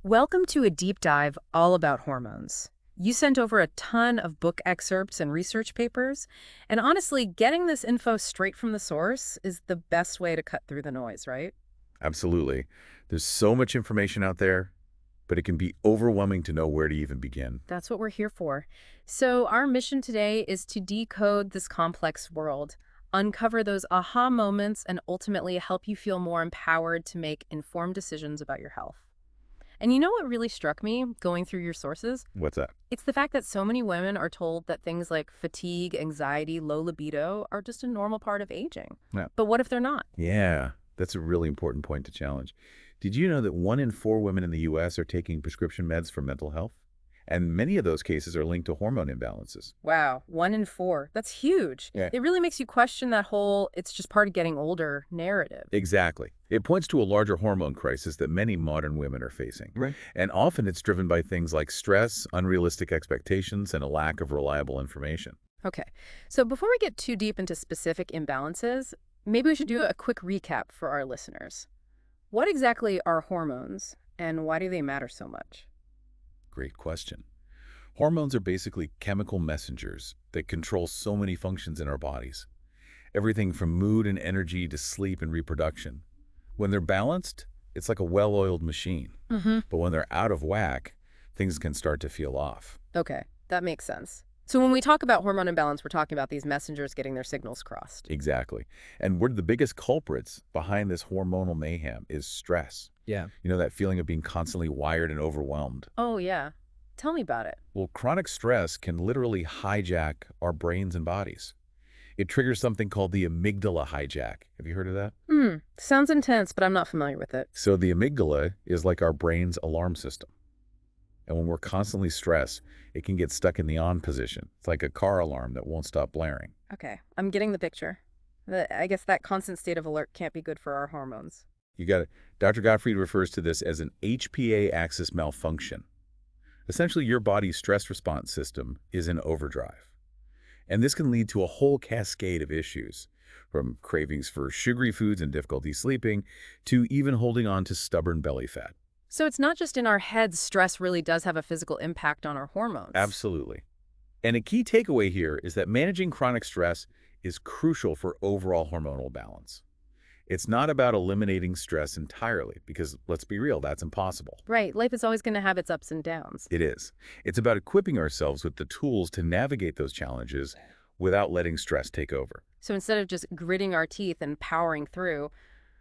Welcome to a deep dive all about hormones. You sent over a ton of book excerpts and research papers, and honestly, getting this info straight from the source is the best way to cut through the noise, right? Absolutely. There's so much information out there, but it can be overwhelming to know where to even begin. That's what we're here for. So, our mission today is to decode this complex world, uncover those aha moments, and ultimately help you feel more empowered to make informed decisions about your health. And you know what really struck me going through your sources? What's that? It's the fact that so many women are told that things like fatigue, anxiety, low libido are just a normal part of aging. Yeah. But what if they're not? Yeah, that's a really important point to challenge. Did you know that 1 in 4 women in the U.S. are taking prescription meds for mental health? And many of those cases are linked to hormone imbalances. Wow, 1 in 4. That's huge. Yeah. It really makes you question that whole it's just part of getting older narrative. Exactly. It points to a larger hormone crisis that many modern women are facing. Right. And often it's driven by things like stress, unrealistic expectations, and a lack of reliable information. Okay, so before we get too deep into specific imbalances, maybe we should do a quick recap for our listeners. What exactly are hormones, and why do they matter so much? Great question. Hormones are basically chemical messengers that control so many functions in our bodies. Everything from mood and energy to sleep and reproduction. When they're balanced, it's like a well-oiled machine. Mm-hmm. But when they're out of whack, things can start to feel off. Okay, that makes sense. So when we talk about hormone imbalance, we're talking about these messengers getting their signals crossed. Exactly. And one of the biggest culprits behind this hormonal mayhem is stress. Yeah. You know, that feeling of being constantly wired and overwhelmed. Oh, yeah. Tell me about it. Well, chronic stress can literally hijack our brains and bodies. It triggers something called the amygdala hijack. Have you heard of that? Sounds intense, but I'm not familiar with it. So the amygdala is like our brain's alarm system. And when we're constantly stressed, it can get stuck in the on position. It's like a car alarm that won't stop blaring. Okay, I'm getting the picture. I guess that constant state of alert can't be good for our hormones. You got it. Dr. Gottfried refers to this as an HPA axis malfunction. Essentially, your body's stress response system is in overdrive. And this can lead to a whole cascade of issues, from cravings for sugary foods and difficulty sleeping, to even holding on to stubborn belly fat. So it's not just in our heads, stress really does have a physical impact on our hormones. Absolutely. And a key takeaway here is that managing chronic stress is crucial for overall hormonal balance. It's not about eliminating stress entirely, because let's be real, that's impossible. Right, life is always going to have its ups and downs. It is. It's about equipping ourselves with the tools to navigate those challenges without letting stress take over. So instead of just gritting our teeth and powering through,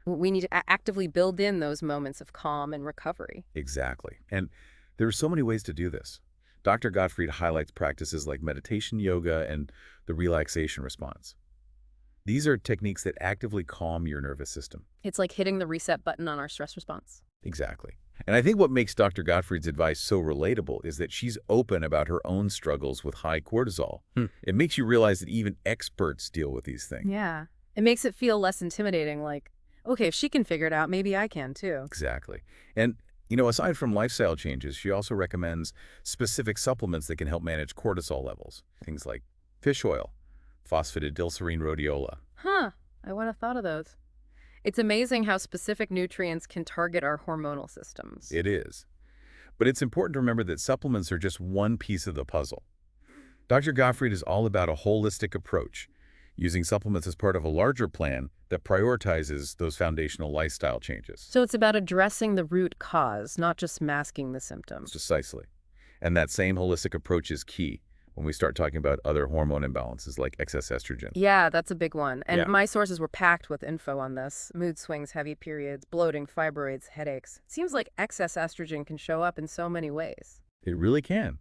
we need to actively build in those moments of calm and recovery. Exactly. And there are so many ways to do this. Dr. Gottfried highlights practices like meditation, yoga, and the relaxation response. These are techniques that actively calm your nervous system. It's like hitting the reset button on our stress response. Exactly. And I think what makes Dr. Gottfried's advice so relatable is that she's open about her own struggles with high cortisol. It makes you realize that even experts deal with these things. Yeah. It makes it feel less intimidating, like, okay, if she can figure it out, maybe I can too. Exactly. And, you know, aside from lifestyle changes, she also recommends specific supplements that can help manage cortisol levels. Things like fish oil, phosphatidylserine rhodiola. Huh, I wouldn't have thought of those. It's amazing how specific nutrients can target our hormonal systems. It is. But it's important to remember that supplements are just one piece of the puzzle. Dr. Gottfried is all about a holistic approach, using supplements as part of a larger plan that prioritizes those foundational lifestyle changes. So it's about addressing the root cause, not just masking the symptoms. Precisely. And that same holistic approach is key when we start talking about other hormone imbalances like excess estrogen. Yeah, that's a big one. And Yeah. my sources were packed with info on this. Mood swings, heavy periods, bloating, fibroids, headaches. It seems like excess estrogen can show up in so many ways. It really can.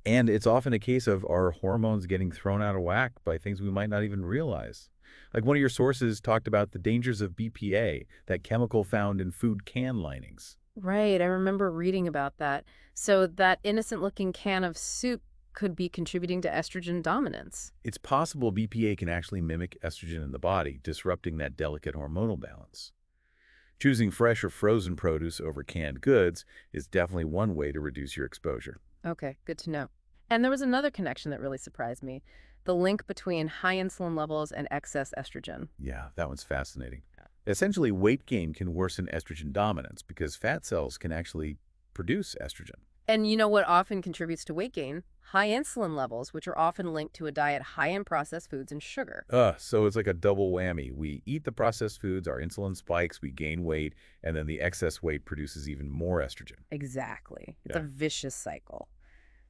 And it's often a case of our hormones getting thrown out of whack by things we might not even realize. Like one of your sources talked about the dangers of BPA, that chemical found in food can linings. Right, I remember reading about that. So that innocent-looking can of soup could be contributing to estrogen dominance. It's possible BPA can actually mimic estrogen in the body, disrupting that delicate hormonal balance. Choosing fresh or frozen produce over canned goods is definitely one way to reduce your exposure. Okay, good to know. And there was another connection that really surprised me, the link between high insulin levels and excess estrogen. Yeah, that one's fascinating. Essentially, weight gain can worsen estrogen dominance because fat cells can actually produce estrogen. And you know what often contributes to weight gain? High insulin levels, which are often linked to a diet high in processed foods and sugar. So it's like a double whammy. We eat the processed foods, our insulin spikes, we gain weight, and then the excess weight produces even more estrogen. Exactly. It's a Yeah, vicious cycle.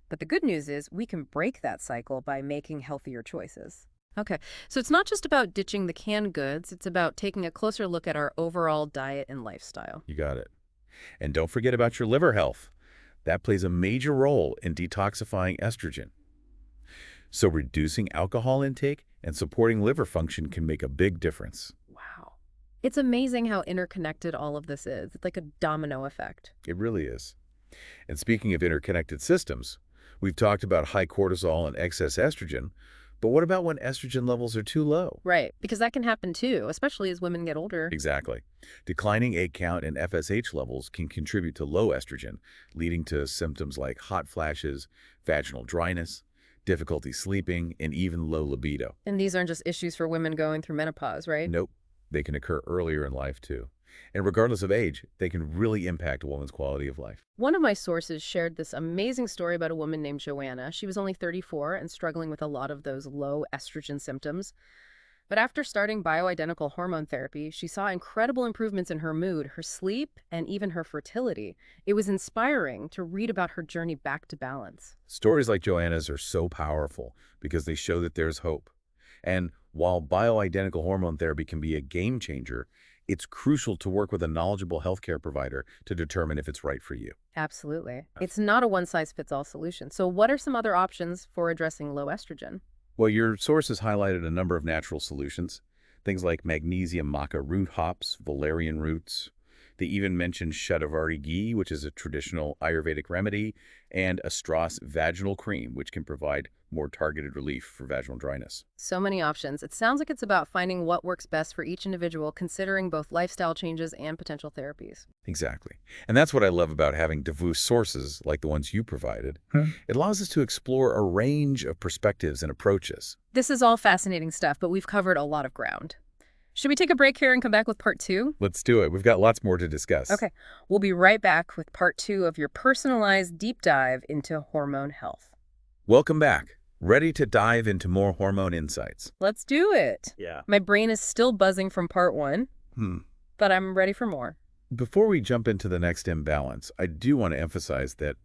But the good news is we can break that cycle by making healthier choices. Okay, so it's not just about ditching the canned goods, it's about taking a closer look at our overall diet and lifestyle. you got it. And don't forget about your liver health. That plays a major role in detoxifying estrogen. So reducing alcohol intake and supporting liver function can make a big difference. Wow. It's amazing how interconnected all of this is. It's like a domino effect. It really is. And speaking of interconnected systems, we've talked about high cortisol and excess estrogen, but what about when estrogen levels are too low? Right, because that can happen too, especially as women get older. Exactly. Declining egg count and FSH levels can contribute to low estrogen, leading to symptoms like hot flashes, vaginal dryness, difficulty sleeping, and even low libido. And these aren't just issues for women going through menopause, right? Nope, they can occur earlier in life too. And regardless of age, they can really impact a woman's quality of life. One of my sources shared this amazing story about a woman named Joanna. She was only 34 and struggling with a lot of those low estrogen symptoms. But after starting bioidentical hormone therapy, she saw incredible improvements in her mood, her sleep, and even her fertility. It was inspiring to read about her journey back to balance. Stories like Joanna's are so powerful because they show that there's hope. And while bioidentical hormone therapy can be a game changer, it's crucial to work with a knowledgeable healthcare provider to determine if it's right for you. Absolutely. It's not a one-size-fits-all solution. So what are some other options for addressing low estrogen? Well, your sources highlighted a number of natural solutions, things like magnesium maca root hops, valerian roots. They even mentioned shatavari ghee, which is a traditional Ayurvedic remedy, and a Strauss vaginal cream, which can provide more targeted relief for vaginal dryness. So many options. It sounds like it's about finding what works best for each individual, considering both lifestyle changes and potential therapies. Exactly. And that's what I love about having diverse sources like the ones you provided. It allows us to explore a range of perspectives and approaches. This is all fascinating stuff, but we've covered a lot of ground. Should we take a break here and come back with part two? Let's do it. We've got lots more to discuss. Okay, we'll be right back with part two of your personalized deep dive into hormone health. Welcome back. Ready to dive into more hormone insights? Let's do it. Yeah. My brain is still buzzing from part one, Hmm. but I'm ready for more. Before we jump into the next imbalance, I do want to emphasize that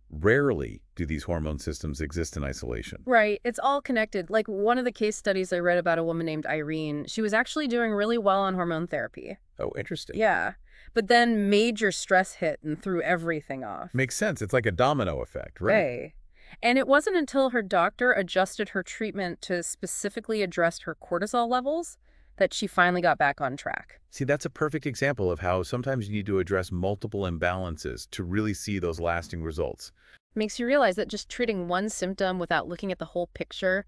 rarely do these hormone systems exist in isolation. Right, it's all connected. Like one of the case studies I read about a woman named Irene, she was actually doing really well on hormone therapy. Oh, interesting. Yeah, but then major stress hit and threw everything off. Makes sense. It's like a domino effect, right? Right. And it wasn't until her doctor adjusted her treatment to specifically address her cortisol levels that she finally got back on track. See, that's a perfect example of how sometimes you need to address multiple imbalances to really see those lasting results. Makes you realize that just treating one symptom without looking at the whole picture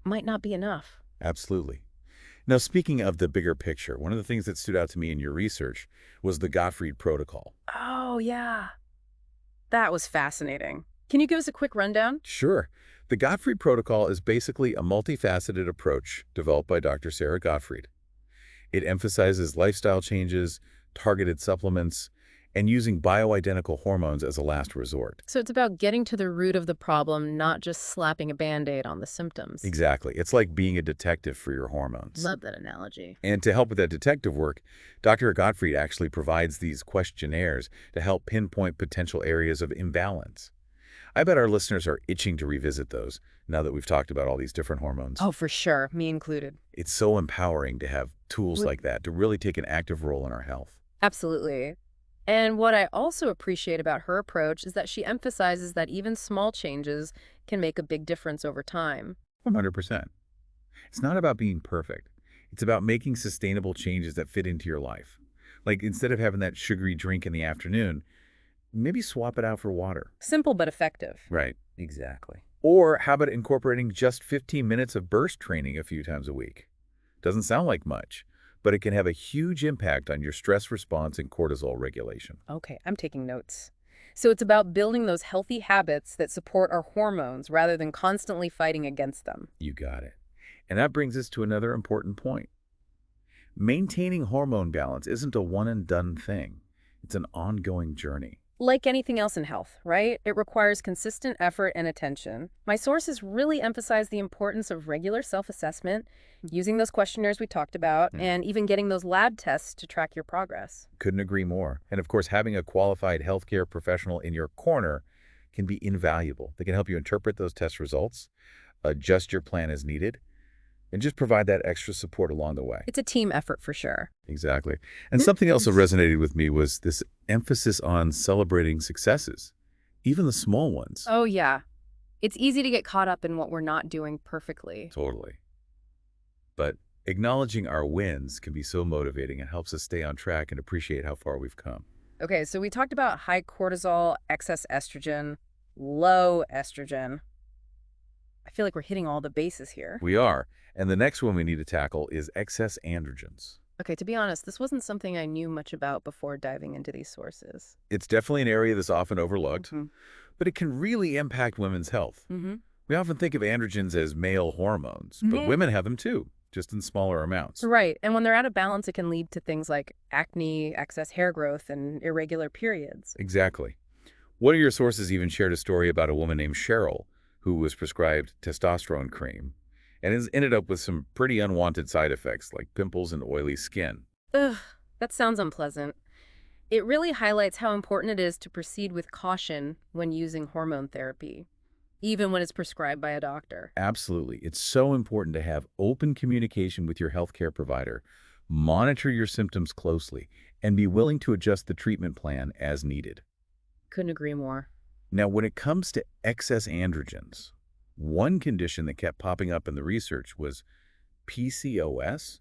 might not be enough. Absolutely. Now, speaking of the bigger picture, one of the things that stood out to me in your research was the Gottfried Protocol. Oh, yeah. That was fascinating. Can you give us a quick rundown? Sure. The Gottfried Protocol is basically a multifaceted approach developed by Dr. Sara Gottfried. It emphasizes lifestyle changes, targeted supplements, and using bioidentical hormones as a last resort. So it's about getting to the root of the problem, not just slapping a Band-Aid on the symptoms. Exactly. It's like being a detective for your hormones. Love that analogy. And to help with that detective work, Dr. Gottfried actually provides these questionnaires to help pinpoint potential areas of imbalance. I bet our listeners are itching to revisit those now that we've talked about all these different hormones. Oh, for sure. Me included. It's so empowering to have tools like that to really take an active role in our health. Absolutely. And what I also appreciate about her approach is that she emphasizes that even small changes can make a big difference over time. 100%. It's not about being perfect. It's about making sustainable changes that fit into your life. Like instead of having that sugary drink in the afternoon, maybe swap it out for water. Simple but effective. Right. Exactly. Or how about incorporating just 15 minutes of burst training a few times a week? Doesn't sound like much, but it can have a huge impact on your stress response and cortisol regulation. Okay, I'm taking notes. So it's about building those healthy habits that support our hormones rather than constantly fighting against them. You got it. And that brings us to another important point. Maintaining hormone balance isn't a one-and-done thing. It's an ongoing journey. Like anything else in health, right? It requires consistent effort and attention. My sources really emphasize the importance of regular self-assessment, using those questionnaires we talked about, Hmm. and even getting those lab tests to track your progress. Couldn't agree more. And of course, having a qualified healthcare professional in your corner can be invaluable. They can help you interpret those test results, adjust your plan as needed, and just provide that extra support along the way. It's a team effort for sure. Exactly. And something else that resonated with me was this emphasis on celebrating successes, even the small ones. Oh, yeah. It's easy to get caught up in what we're not doing perfectly. Totally. But acknowledging our wins can be so motivating and helps us stay on track and appreciate how far we've come. Okay, so we talked about high cortisol, excess estrogen, low estrogen. I feel like we're hitting all the bases here. We are. And the next one we need to tackle is excess androgens. Okay, to be honest, this wasn't something I knew much about before diving into these sources. It's definitely an area that's often overlooked, Mm-hmm. but it can really impact women's health. Mm-hmm. We often think of androgens as male hormones, but women have them too, just in smaller amounts. Right, and when they're out of balance, it can lead to things like acne, excess hair growth, and irregular periods. Exactly. One of your sources even shared a story about a woman named Cheryl who was prescribed testosterone cream and has ended up with some pretty unwanted side effects like pimples and oily skin. Ugh, that sounds unpleasant. It really highlights how important it is to proceed with caution when using hormone therapy, even when it's prescribed by a doctor. Absolutely. It's so important to have open communication with your healthcare provider, monitor your symptoms closely, and be willing to adjust the treatment plan as needed. Couldn't agree more. Now, when it comes to excess androgens, one condition that kept popping up in the research was PCOS,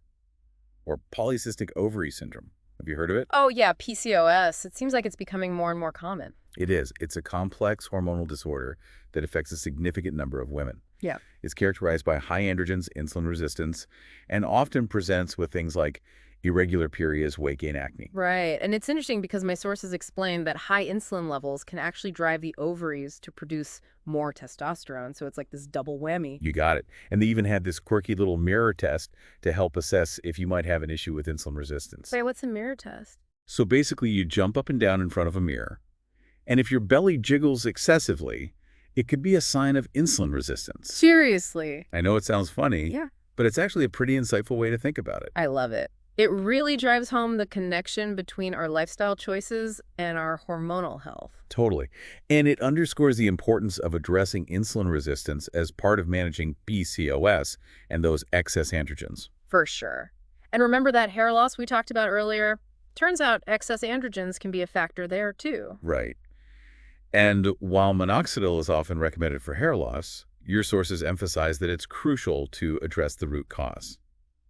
or polycystic ovary syndrome. Have you heard of it? Oh, yeah, PCOS. It seems like it's becoming more and more common. It is. It's a complex hormonal disorder that affects a significant number of women. Yeah. It's characterized by high androgens, insulin resistance, and often presents with things like irregular periods, weight gain, acne. Right. And it's interesting because my sources explain that high insulin levels can actually drive the ovaries to produce more testosterone. So it's like this double whammy. You got it. And they even had this quirky little mirror test to help assess if you might have an issue with insulin resistance. Wait, what's a mirror test? So basically, you jump up and down in front of a mirror, and if your belly jiggles excessively, it could be a sign of insulin resistance. Seriously. I know it sounds funny, Yeah. but it's actually a pretty insightful way to think about it. I love it. It really drives home the connection between our lifestyle choices and our hormonal health. Totally. And it underscores the importance of addressing insulin resistance as part of managing PCOS and those excess androgens. For sure. And remember that hair loss we talked about earlier? Turns out excess androgens can be a factor there too. Right. And while minoxidil is often recommended for hair loss, your sources emphasize that it's crucial to address the root cause.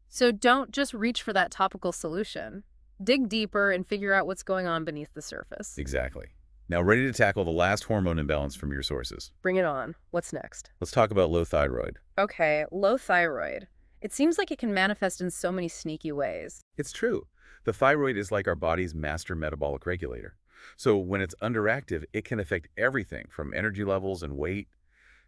So don't just reach for that topical solution. Dig deeper and figure out what's going on beneath the surface. Exactly. Now, ready to tackle the last hormone imbalance from your sources. Bring it on. What's next? Let's talk about low thyroid. Okay, low thyroid. It seems like it can manifest in so many sneaky ways. It's true. The thyroid is like our body's master metabolic regulator. So when it's underactive, it can affect everything from energy levels and weight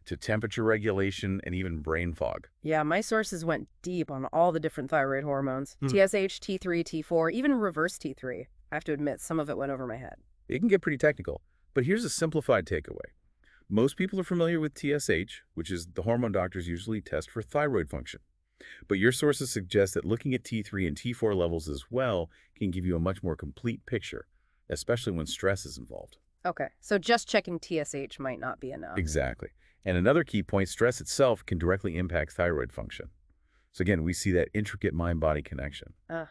to temperature regulation and even brain fog. Yeah, my sources went deep on all the different thyroid hormones. TSH, T3, T4, even reverse T3. I have to admit, some of it went over my head. It can get pretty technical, but here's a simplified takeaway. Most people are familiar with TSH, which is the hormone doctors usually test for thyroid function. But your sources suggest that looking at T3 and T4 levels as well can give you a much more complete picture, especially when stress is involved. Okay, so just checking TSH might not be enough. Exactly. And another key point, stress itself can directly impact thyroid function. So again, we see that intricate mind-body connection. It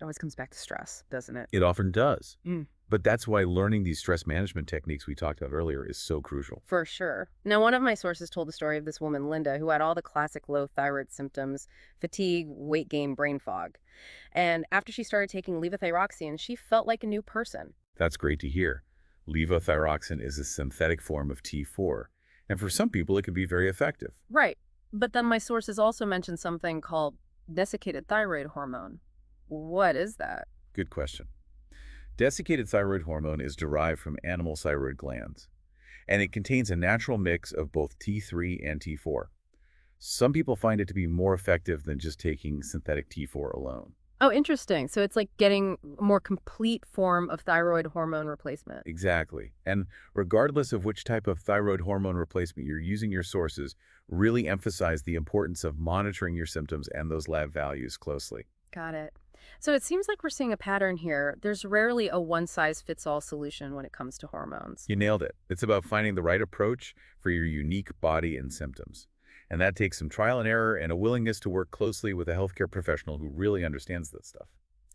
always comes back to stress, doesn't it? It often does. Mm. But that's why learning these stress management techniques we talked about earlier is so crucial. For sure. Now, one of my sources told the story of this woman, Linda, who had all the classic low thyroid symptoms, fatigue, weight gain, brain fog. And after she started taking levothyroxine, she felt like a new person. That's great to hear. Levothyroxine is a synthetic form of T4, and for some people it can be very effective. Right. But then my sources also mentioned something called desiccated thyroid hormone. What is that? Good question. Desiccated thyroid hormone is derived from animal thyroid glands, and it contains a natural mix of both T3 and T4. Some people find it to be more effective than just taking synthetic T4 alone. Oh, interesting. So it's like getting a more complete form of thyroid hormone replacement. Exactly. And regardless of which type of thyroid hormone replacement you're using, your sources really emphasize the importance of monitoring your symptoms and those lab values closely. Got it. So it seems like we're seeing a pattern here. There's rarely a one-size-fits-all solution when it comes to hormones. You nailed it. It's about finding the right approach for your unique body and symptoms. And that takes some trial and error and a willingness to work closely with a healthcare professional who really understands this stuff.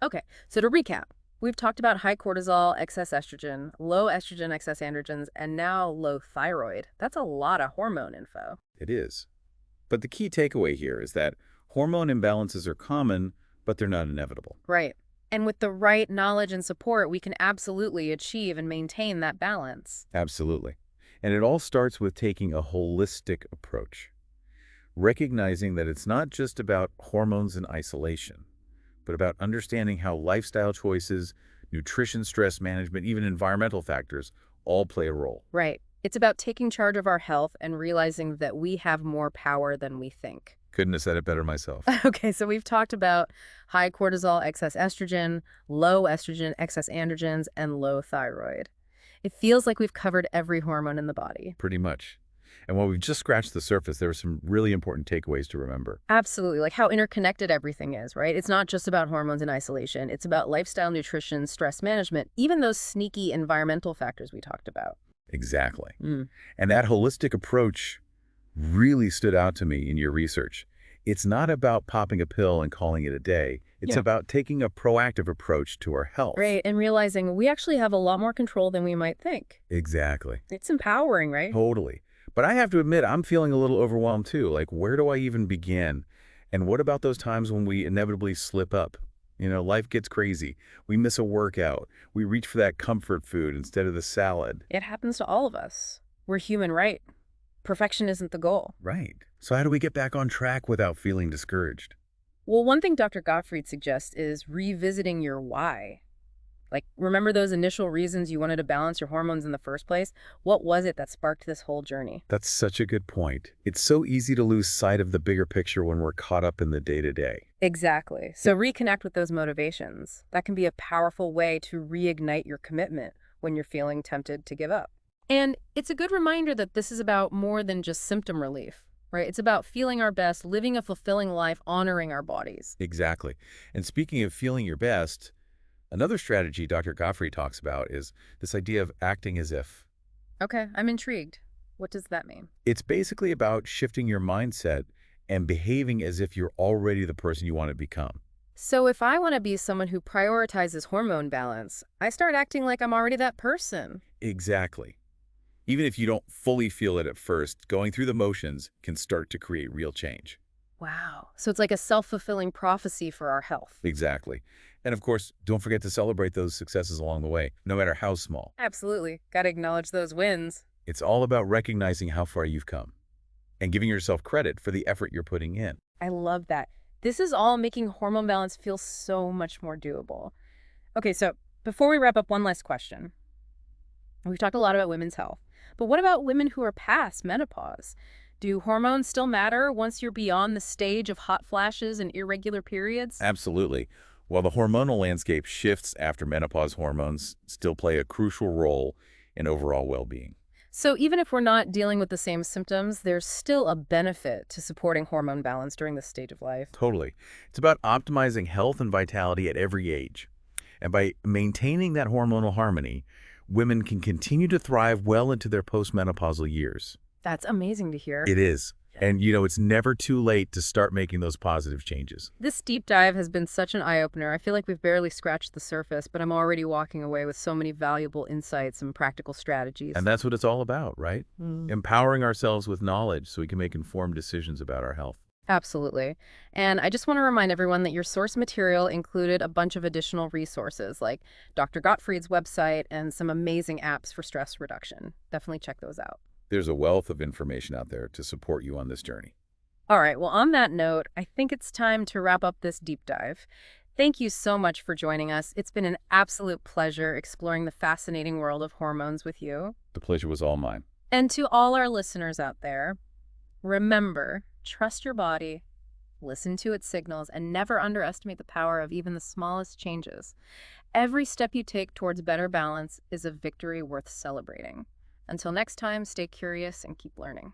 Okay, so to recap, we've talked about high cortisol, excess estrogen, low estrogen, excess androgens, and now low thyroid. That's a lot of hormone info. It is. But the key takeaway here is that hormone imbalances are common, but they're not inevitable. Right. And with the right knowledge and support, we can absolutely achieve and maintain that balance. Absolutely. And it all starts with taking a holistic approach, recognizing that it's not just about hormones in isolation, but about understanding how lifestyle choices, nutrition, stress management, even environmental factors all play a role. Right. It's about taking charge of our health and realizing that we have more power than we think. Couldn't have said it better myself. Okay, so we've talked about high cortisol, excess estrogen, low estrogen, excess androgens, and low thyroid. It feels like we've covered every hormone in the body. Pretty much. And while we've just scratched the surface, there are some really important takeaways to remember. Absolutely, like how interconnected everything is, right? It's not just about hormones in isolation. It's about lifestyle, nutrition, stress management, even those sneaky environmental factors we talked about. Exactly. Mm. And that holistic approach really stood out to me in your research. It's not about popping a pill and calling it a day. It's Yeah. about taking a proactive approach to our health. Right, and realizing we actually have a lot more control than we might think. Exactly. It's empowering, right? Totally. But I have to admit, I'm feeling a little overwhelmed too. Like, where do I even begin? And what about those times when we inevitably slip up? Life gets crazy. We miss a workout. We reach for that comfort food instead of the salad. It happens to all of us. We're human, right? Perfection isn't the goal. Right. So how do we get back on track without feeling discouraged? Well, one thing Dr. Gottfried suggests is revisiting your why. Like, remember those initial reasons you wanted to balance your hormones in the first place? What was it that sparked this whole journey? That's such a good point. It's so easy to lose sight of the bigger picture when we're caught up in the day-to-day. Exactly. So reconnect with those motivations. That can be a powerful way to reignite your commitment when you're feeling tempted to give up. And it's a good reminder that this is about more than just symptom relief, right? It's about feeling our best, living a fulfilling life, honoring our bodies. Exactly. And speaking of feeling your best, another strategy Dr. Gottfried talks about is this idea of acting as if. Okay, I'm intrigued. What does that mean? It's basically about shifting your mindset and behaving as if you're already the person you want to become. So if I want to be someone who prioritizes hormone balance, I start acting like I'm already that person. Exactly. Even if you don't fully feel it at first, going through the motions can start to create real change. Wow. So it's like a self-fulfilling prophecy for our health. Exactly. And of course, don't forget to celebrate those successes along the way, no matter how small. Absolutely. Got to acknowledge those wins. It's all about recognizing how far you've come and giving yourself credit for the effort you're putting in. I love that. This is all making hormone balance feel so much more doable. Okay, so before we wrap up, one last question. We've talked a lot about women's health, but what about women who are past menopause? Do hormones still matter once you're beyond the stage of hot flashes and irregular periods? Absolutely. While the hormonal landscape shifts after menopause, hormones still play a crucial role in overall well-being. So even if we're not dealing with the same symptoms, there's still a benefit to supporting hormone balance during this stage of life. Totally. It's about optimizing health and vitality at every age. And by maintaining that hormonal harmony, women can continue to thrive well into their postmenopausal years. That's amazing to hear. It is. And, it's never too late to start making those positive changes. This deep dive has been such an eye-opener. I feel like we've barely scratched the surface, but I'm already walking away with so many valuable insights and practical strategies. And that's what it's all about, right? Mm. Empowering ourselves with knowledge so we can make informed decisions about our health. Absolutely. And I just want to remind everyone that your source material included a bunch of additional resources like Dr. Gottfried's website and some amazing apps for stress reduction. Definitely check those out. There's a wealth of information out there to support you on this journey. All right, well, on that note, I think it's time to wrap up this deep dive. Thank you so much for joining us. It's been an absolute pleasure exploring the fascinating world of hormones with you. The pleasure was all mine. And to all our listeners out there, remember, trust your body, Listen to its signals and never underestimate the power of even the smallest changes. Every step you take towards better balance is a victory worth celebrating. Until next time, stay curious and keep learning.